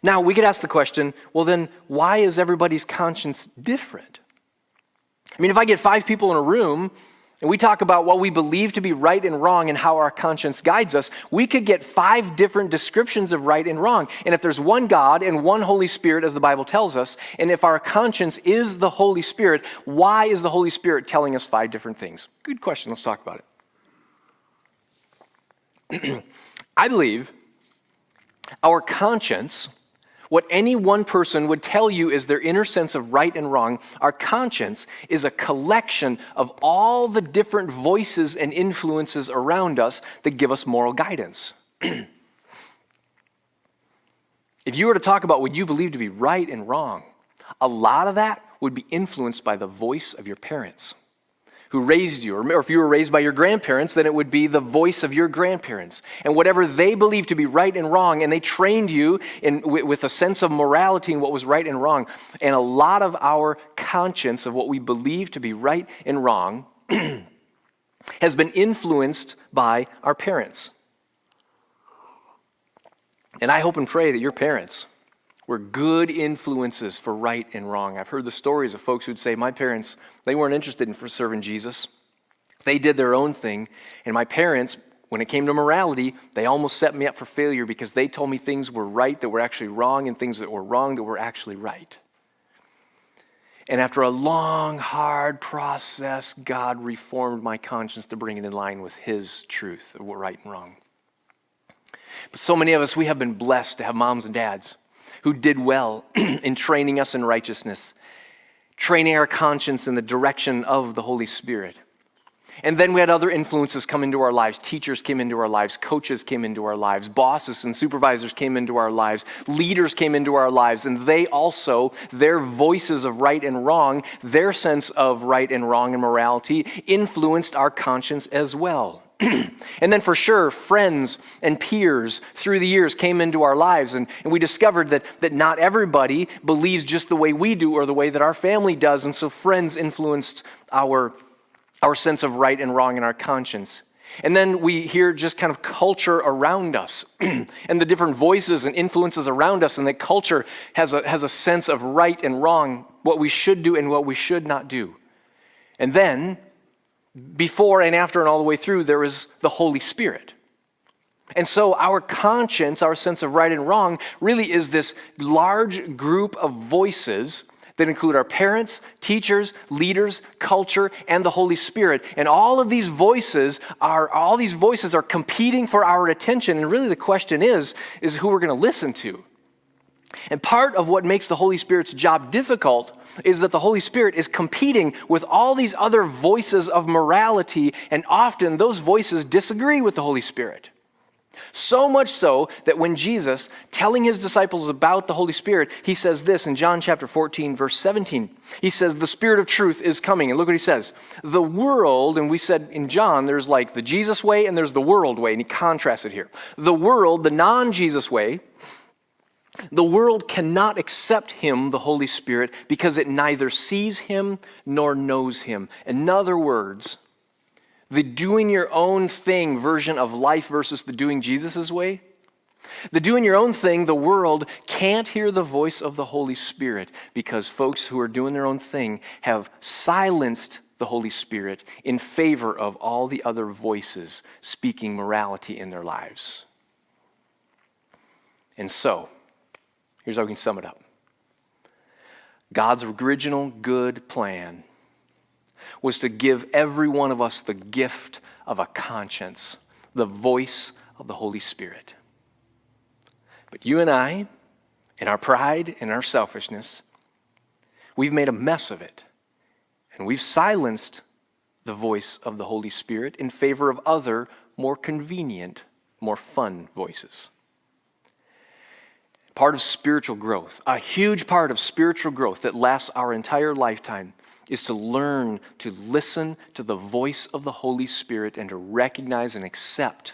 Now, we could ask the question, well then, why is everybody's conscience different? I mean, if I get 5 people in a room and we talk about what we believe to be right and wrong and how our conscience guides us, we could get 5 different descriptions of right and wrong. And if there's one God and one Holy Spirit, as the Bible tells us, and if our conscience is the Holy Spirit, why is the Holy Spirit telling us 5 different things? Good question. Let's talk about it. I believe our conscience, what any one person would tell you is their inner sense of right and wrong, our conscience is a collection of all the different voices and influences around us that give us moral guidance. If you were to talk about what you believe to be right and wrong, a lot of that would be influenced by the voice of your parents who raised you, or if you were raised by your grandparents, then it would be the voice of your grandparents. And whatever they believed to be right and wrong, and they trained you with a sense of morality and what was right and wrong. And a lot of our conscience of what we believe to be right and wrong has been influenced by our parents. And I hope and pray that your parents were good influences for right and wrong. I've heard the stories of folks who'd say, my parents, they weren't interested in serving Jesus. They did their own thing. And my parents, when it came to morality, they almost set me up for failure because they told me things were right that were actually wrong and things that were wrong that were actually right. And after a long, hard process, God reformed my conscience to bring it in line with His truth of what right and wrong. But so many of us, we have been blessed to have moms and dads who did well in training us in righteousness, training our conscience in the direction of the Holy Spirit. And then we had other influences come into our lives. Teachers came into our lives. Coaches came into our lives. Bosses and supervisors came into our lives. Leaders came into our lives. And they also, their voices of right and wrong, their sense of right and wrong and morality influenced our conscience as well. And then for sure, friends and peers through the years came into our lives, and we discovered that not everybody believes just the way we do or the way that our family does, and so friends influenced our sense of right and wrong in our conscience. And then we hear just kind of culture around us and the different voices and influences around us, and that culture has a sense of right and wrong, what we should do and what we should not do. And then before and after and all the way through, there is the Holy Spirit. And so our conscience, our sense of right and wrong, really is this large group of voices that include our parents, teachers, leaders, culture, and the Holy Spirit. And all these voices are competing for our attention. And really the question is who we're going to listen to. And part of what makes the Holy Spirit's job difficult is that the Holy Spirit is competing with all these other voices of morality, and often those voices disagree with the Holy Spirit. So much so that when Jesus, telling his disciples about the Holy Spirit, he says this in John chapter 14, verse 17. He says, the Spirit of truth is coming. And look what he says. The world, and we said in John, there's like the Jesus way and there's the world way, and he contrasts it here. The world, the non-Jesus way, the world cannot accept him, the Holy Spirit, because it neither sees him nor knows him. In other words, the doing your own thing version of life versus the doing Jesus' way. The doing your own thing, the world can't hear the voice of the Holy Spirit because folks who are doing their own thing have silenced the Holy Spirit in favor of all the other voices speaking morality in their lives. And so, here's how we can sum it up. God's original good plan was to give every one of us the gift of a conscience, the voice of the Holy Spirit. But you and I, in our pride and our selfishness, we've made a mess of it. And we've silenced the voice of the Holy Spirit in favor of other, more convenient, more fun voices. Part of spiritual growth, a huge part of spiritual growth that lasts our entire lifetime, is to learn to listen to the voice of the Holy Spirit and to recognize and accept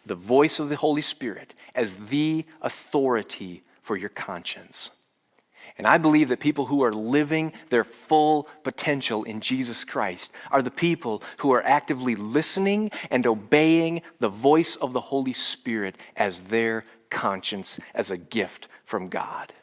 the voice of the Holy Spirit as the authority for your conscience. And I believe that people who are living their full potential in Jesus Christ are the people who are actively listening and obeying the voice of the Holy Spirit as their conscience as a gift from God.